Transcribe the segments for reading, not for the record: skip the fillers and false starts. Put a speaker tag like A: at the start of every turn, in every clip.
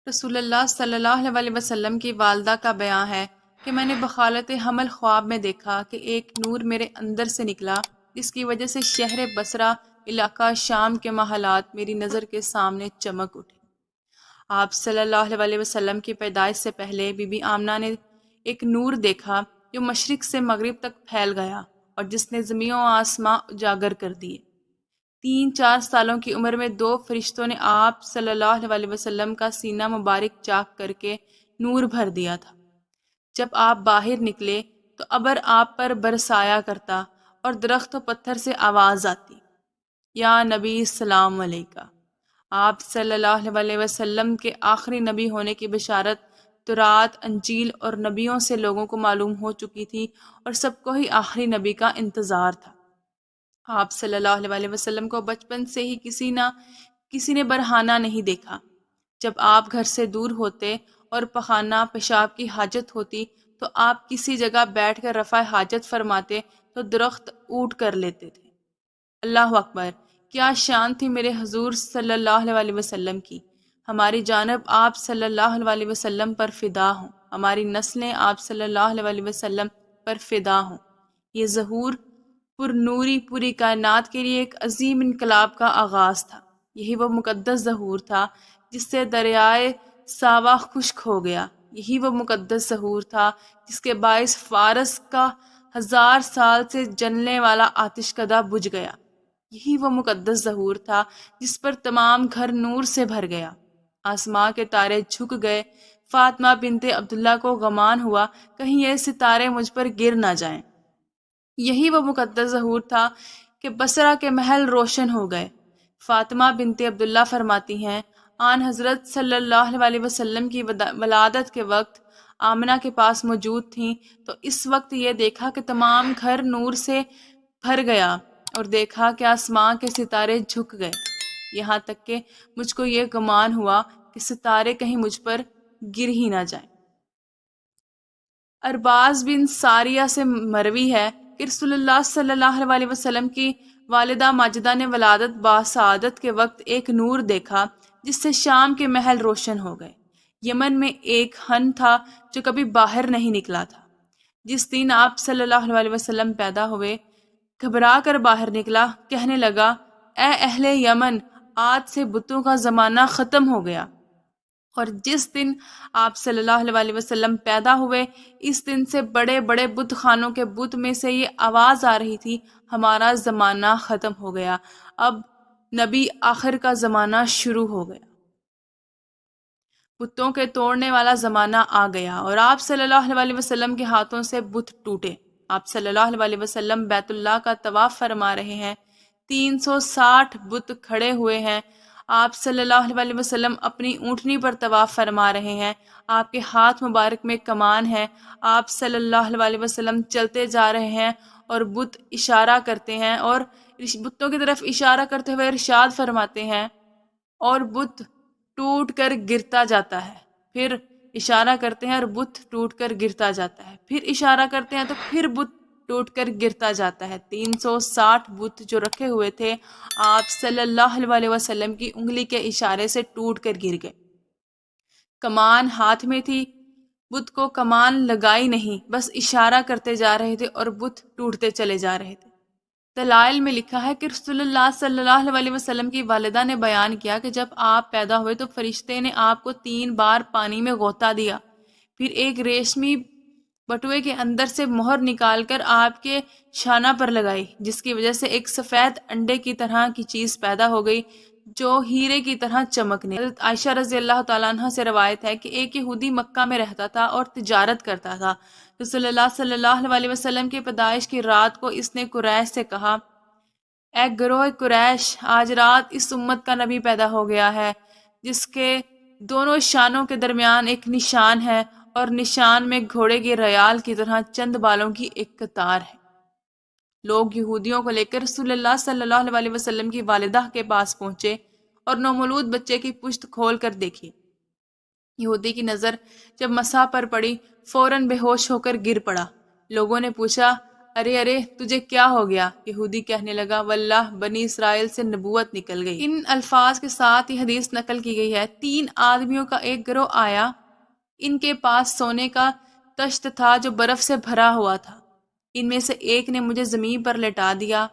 A: رسول اللہ صلی اللہ علیہ وسلم کی والدہ کا بیان ہے کہ میں نے بخالت حمل خواب میں دیکھا کہ ایک نور میرے اندر سے نکلا، جس کی وجہ سے شہر بصرہ علاقہ شام کے محلات میری نظر کے سامنے چمک اٹھے۔ آپ صلی اللہ علیہ وسلم کی پیدائش سے پہلے بی بی آمنہ نے ایک نور دیکھا جو مشرق سے مغرب تک پھیل گیا اور جس نے زمین و آسماں اجاگر کر دیے۔ 3-4 سالوں کی عمر میں 2 فرشتوں نے آپ صلی اللہ علیہ وسلم کا سینہ مبارک چاک کر کے نور بھر دیا تھا۔ جب آپ باہر نکلے تو ابر آپ پر برسایا کرتا اور درخت و پتھر سے آواز آتی، یا نبی السلام علیکہ۔ آپ صلی اللہ علیہ وسلم کے آخری نبی ہونے کی بشارت تورات، انجیل اور نبیوں سے لوگوں کو معلوم ہو چکی تھی اور سب کو ہی آخری نبی کا انتظار تھا۔ آپ صلی اللہ علیہ وسلم کو بچپن سے ہی کسی نے برہنہ نہیں دیکھا۔ جب آپ گھر سے دور ہوتے اور پخانہ پیشاب کی حاجت ہوتی تو آپ کسی جگہ بیٹھ کر رفع حاجت فرماتے تو درخت اونٹ کر لیتے تھے۔ اللہ اکبر! کیا شان تھی میرے حضور صلی اللہ علیہ وسلم کی! ہماری جانب آپ صلی اللہ علیہ وسلم پر فدا ہوں، ہماری نسلیں آپ صلی اللہ علیہ وسلم پر فدا ہوں۔ یہ ظہور پر نوری پوری کائنات کے لیے ایک عظیم انقلاب کا آغاز تھا۔ یہی وہ مقدس ظہور تھا جس سے دریائے ساوا خشک ہو گیا۔ یہی وہ مقدس ظہور تھا جس کے باعث فارس کا 1000 سال سے جلنے والا آتش کدہ بجھ گیا۔ یہی وہ مقدس ظہور تھا جس پر تمام گھر نور سے بھر گیا۔ آسماں کے تارے جھک گئے۔ فاطمہ بنت عبداللہ کو گمان ہوا کہیں یہ ستارے مجھ پر گر نہ جائیں۔ یہی وہ مقدس ظہور تھا کہ بصرہ کے محل روشن ہو گئے۔ فاطمہ بنت عبداللہ فرماتی ہیں، آن حضرت صلی اللہ علیہ وسلم کی ولادت کے وقت آمنہ کے پاس موجود تھیں تو اس وقت یہ دیکھا کہ تمام گھر نور سے بھر گیا اور دیکھا کہ آسمان کے ستارے جھک گئے، یہاں تک کہ مجھ کو یہ گمان ہوا کہ ستارے کہیں مجھ پر گر ہی نہ جائیں۔ ارباز بن ساریہ سے مروی ہے کہ رسول اللہ صلی اللہ علیہ وسلم کی والدہ ماجدہ نے ولادت باسعادت کے وقت ایک نور دیکھا جس سے شام کے محل روشن ہو گئے۔ یمن میں ایک ہن تھا جو کبھی باہر نہیں نکلا تھا۔ جس دن آپ صلی اللہ علیہ وسلم پیدا ہوئے، گھبرا کر باہر نکلا، کہنے لگا، اے اہل یمن، آج سے بتوں کا زمانہ ختم ہو گیا۔ اور جس دن آپ صلی اللہ علیہ وسلم پیدا ہوئے، اس دن سے بڑے بڑے بت خانوں کے بت میں سے یہ آواز آ رہی تھی، ہمارا زمانہ ختم ہو گیا، اب نبی آخر کا زمانہ شروع ہو گیا۔ بتوں کے توڑنے والا زمانہ آ گیا اور آپ صلی اللہ علیہ وسلم کے ہاتھوں سے بت ٹوٹے۔ آپ صلی اللہ علیہ وسلم بیت اللہ کا طواف فرما رہے ہیں، 360 بت کھڑے ہوئے ہیں۔ آپ صلی اللہ علیہ وسلم اپنی اونٹنی پر طواف فرما رہے ہیں، آپ کے ہاتھ مبارک میں کمان ہے۔ آپ صلی اللہ علیہ وسلم چلتے جا رہے ہیں اور بت اشارہ کرتے ہیں اور بتوں کی طرف اشارہ کرتے ہوئے ارشاد فرماتے ہیں، اور بت ٹوٹ کر گرتا جاتا ہے، پھر اشارہ کرتے ہیں اور بت ٹوٹ کر گرتا جاتا ہے، پھر اشارہ کرتے ہیں تو پھر بت ٹوٹ کر گرتا جاتا ہے۔ 360 بت جو رکھے ہوئے تھے، آپ صلی اللہ علیہ وسلم کی انگلی کے اشارے سے ٹوٹ کر گر گئے۔ کمان ہاتھ میں تھی، بت کو کمان لگائی نہیں، بس اشارہ کرتے جا رہے تھے اور بت ٹوٹتے چلے جا رہے تھے۔ دلائل میں لکھا ہے کہ رسول اللہ صلی اللہ علیہ وسلم کی والدہ نے بیان کیا کہ جب آپ پیدا ہوئے تو فرشتے نے آپ کو 3 بار پانی میں غوطہ دیا، پھر ایک ریشمی بٹوے کے اندر سے مہر نکال کر آپ کے شانہ پر لگائی، جس کی وجہ سے ایک سفید انڈے کی طرح کی چیز پیدا ہو گئی جو ہیرے کی طرح چمکنے۔ حضرت عائشہ رضی اللہ تعالیٰ عنہ سے روایت ہے کہ ایک یہودی مکہ میں رہتا تھا اور تجارت کرتا تھا۔ رسول اللہ صلی اللہ علیہ وسلم کی پیدائش کی رات کو اس نے قریش سے کہا، اے گروہ قریش، آج رات اس امت کا نبی پیدا ہو گیا ہے جس کے دونوں شانوں کے درمیان ایک نشان ہے اور نشان میں گھوڑے کے ریال کی طرح چند بالوں کی ایک قطار ہے۔ لوگ یہودیوں کو لے کر رسول اللہ صلی اللہ علیہ وسلم کی والدہ کے پاس پہنچے اور نومولود بچے کی پشت کھول کر دیکھی۔ یہودی کی نظر جب مسح پر پڑی، فوراً بے ہوش ہو کر گر پڑا۔ لوگوں نے پوچھا، ارے ارے تجھے کیا ہو گیا؟ یہودی کہنے لگا، واللہ بنی اسرائیل سے نبوت نکل گئی۔ ان الفاظ کے ساتھ یہ حدیث نقل کی گئی ہے۔ 3 آدمیوں کا ایک گروہ آیا، ان کے پاس سونے کا تشت تھا جو برف سے بھرا ہوا تھا۔ ان میں سے ایک نے مجھے زمین پر لٹا دیا،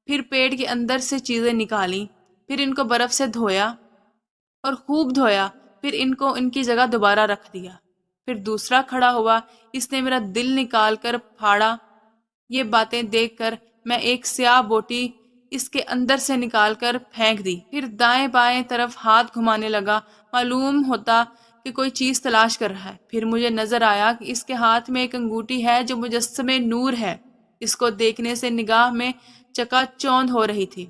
A: پھر پیٹ کے اندر سے چیزیں نکالیں، پھر ان کو برف سے دھویا اور خوب دھویا، پھر ان کو ان کی جگہ دوبارہ رکھ دیا۔ پھر دوسرا کھڑا ہوا، اس نے میرا دل نکال کر پھاڑا۔ یہ باتیں دیکھ کر میں ایک سیاہ بوٹی اس کے اندر سے نکال کر پھینک دی، پھر دائیں بائیں طرف ہاتھ گھمانے لگا، معلوم ہوتا کہ کوئی چیز تلاش کر رہا ہے۔ پھر مجھے نظر آیا کہ اس کے ہاتھ میں ایک انگوٹھی ہے جو مجسمے نور ہے۔ اس کو دیکھنے سے نگاہ میں چکا چوند ہو رہی تھی۔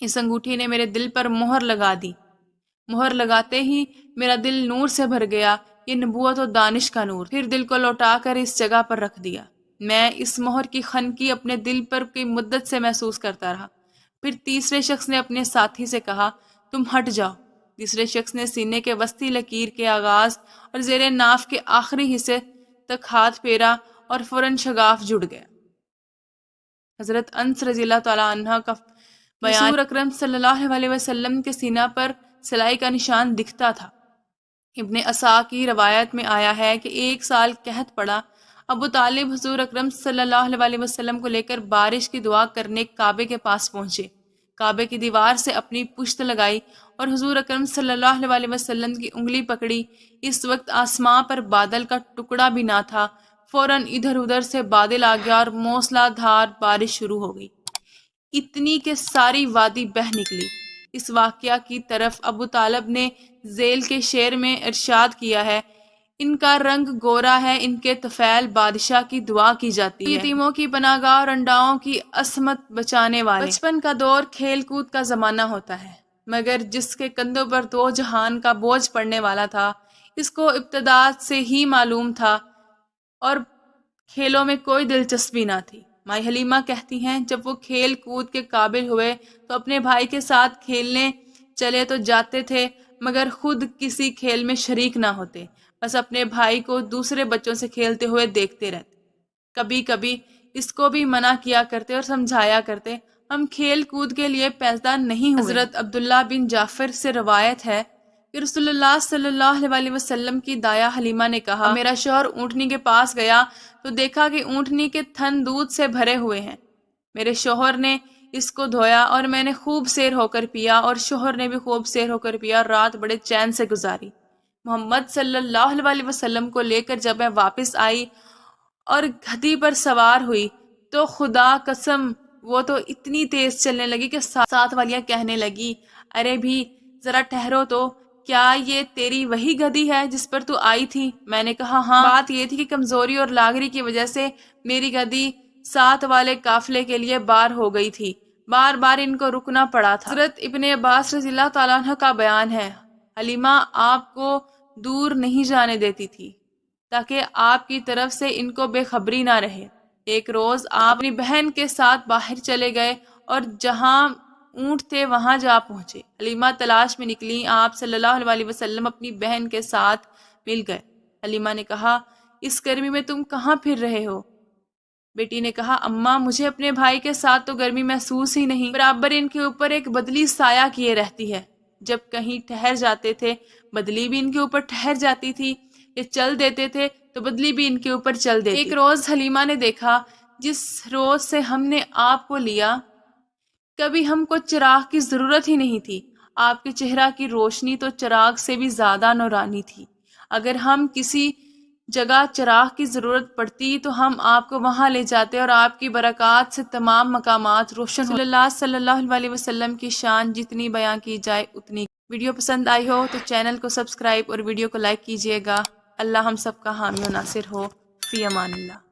A: اس انگوٹھی نے میرے دل پر مہر لگا دی۔ مہر لگاتے ہی میرا دل نور سے بھر گیا، یہ نبوت و دانش کا نور۔ پھر دل کو لوٹا کر اس جگہ پر رکھ دیا۔ میں اس مہر کی خنکی اپنے دل پر کی مدت سے محسوس کرتا رہا۔ پھر تیسرے شخص نے اپنے ساتھی سے کہا، تم ہٹ جاؤ۔ تیسرے شخص نے سینے کے وسطی لکیر کے آغاز اور زیر ناف کے آخری حصے تک ہاتھ پھیرا اور فوراً شگاف جڑ گیا۔ حضرت انس رضی اللہ تعالیٰ عنہ کا بیان، حضور اکرم صلی اللہ علیہ وسلم کے سینہ پر سلائی کا نشان دکھتا تھا۔ ابن عسا کی روایت میں آیا ہے کہ 1 سال قحط پڑا۔ ابو طالب حضور اکرم صلی اللہ علیہ وسلم کو لے کر بارش کی دعا کرنے کعبے کے پاس پہنچے۔ کعبے کی دیوار سے اپنی پشت لگائی اور حضور اکرم صلی اللہ علیہ وسلم کی انگلی پکڑی۔ اس وقت آسمان پر بادل کا ٹکڑا بھی نہ تھا، فوراً ادھر ادھر سے بادل آ گیا اور موسلا دھار بارش شروع ہو گئی، اتنی کہ ساری وادی بہہ نکلی۔ اس واقعہ کی طرف ابو طالب نے ذیل کے شعر میں ارشاد کیا ہے، ان کا رنگ گورا ہے، ان کے طفیل بادشاہ کی دعا کی جاتی ہے، یتیموں کی پناہ گاہ اور انڈاؤں کی عصمت بچانے والے۔ بچپن کا دور کھیل کود کا زمانہ ہوتا ہے، مگر جس کے کندھوں پر 2 جہان کا بوجھ پڑنے والا تھا، اس کو ابتدا سے ہی معلوم تھا اور کھیلوں میں کوئی دلچسپی نہ تھی۔ مائی حلیمہ کہتی ہیں، جب وہ کھیل کود کے قابل ہوئے تو اپنے بھائی کے ساتھ کھیلنے چلے تو جاتے تھے، مگر خود کسی کھیل میں شریک نہ ہوتے، بس اپنے بھائی کو دوسرے بچوں سے کھیلتے ہوئے دیکھتے رہتے۔ کبھی کبھی اس کو بھی منع کیا کرتے اور سمجھایا کرتے، ہم کھیل کود کے لیے پیدا نہیں ہوئے۔ حضرت عبداللہ بن جعفر سے روایت ہے کہ رسول اللہ صلی اللہ علیہ وسلم کی دایا حلیمہ نے کہا، میرا شوہر اونٹنی کے پاس گیا تو دیکھا کہ اونٹنی کے تھن دودھ سے بھرے ہوئے ہیں۔ میرے شوہر نے اس کو دھویا اور میں نے خوب سیر ہو کر پیا اور شوہر نے بھی خوب سیر ہو کر پیا اور رات بڑے چین سے گزاری۔ محمد صلی اللہ علیہ وسلم کو لے کر جب میں واپس آئی اور گدھی پر سوار ہوئی تو خدا قسم وہ تو اتنی تیز چلنے لگی کہ ساتھ والیاں کہنے لگی، ارے بھی ذرا ٹھہرو تو، کیا یہ تیری وہی گدھی ہے جس پر تو آئی تھی؟ میں نے کہا ہاں۔ بات یہ تھی کہ کمزوری اور لاغری کی وجہ سے میری گدھی ساتھ والے قافلے کے لیے بار ہو گئی تھی، بار بار ان کو رکنا پڑا تھا۔ حضرت ابن عباس رضی اللہ تعالیٰ عنہ کا بیان ہے، حلیمہ آپ کو دور نہیں جانے دیتی تھی تاکہ آپ کی طرف سے ان کو بے خبری نہ رہے۔ ایک روز آپ اپنی بہن کے ساتھ باہر چلے گئے اور جہاں اونٹ تھے وہاں جا پہنچے۔ حلیمہ تلاش میں نکلی، آپ صلی اللہ علیہ وسلم اپنی بہن کے ساتھ مل گئے۔ حلیمہ نے کہا، اس گرمی میں تم کہاں پھر رہے ہو؟ بیٹی نے کہا، اماں مجھے اپنے بھائی کے ساتھ تو گرمی محسوس ہی نہیں، برابر ان کے اوپر ایک بدلی سایہ کیے رہتی ہے۔ جب کہیں ٹھہر جاتے تھے بدلی بھی ان کے اوپر ٹھہر جاتی تھی، یہ چل دیتے تھے تو بدلی بھی ان کے اوپر چل دیتی۔ ایک روز حلیمہ نے دیکھا، جس روز سے ہم نے آپ کو لیا کبھی ہم کو چراغ کی ضرورت ہی نہیں تھی، آپ کے چہرہ کی روشنی تو چراغ سے بھی زیادہ نورانی تھی۔ اگر ہم کسی جگہ چراغ کی ضرورت پڑتی تو ہم آپ کو وہاں لے جاتے اور آپ کی برکات سے تمام مقامات روشن ہوتے۔ صلی اللہ علیہ وسلم کی شان جتنی بیان کی جائے اتنی۔ ویڈیو پسند آئی ہو تو چینل کو سبسکرائب اور ویڈیو کو لائک کیجیے گا۔ اللہ ہم سب کا حامی و ناصر ہو۔ فی امان اللہ۔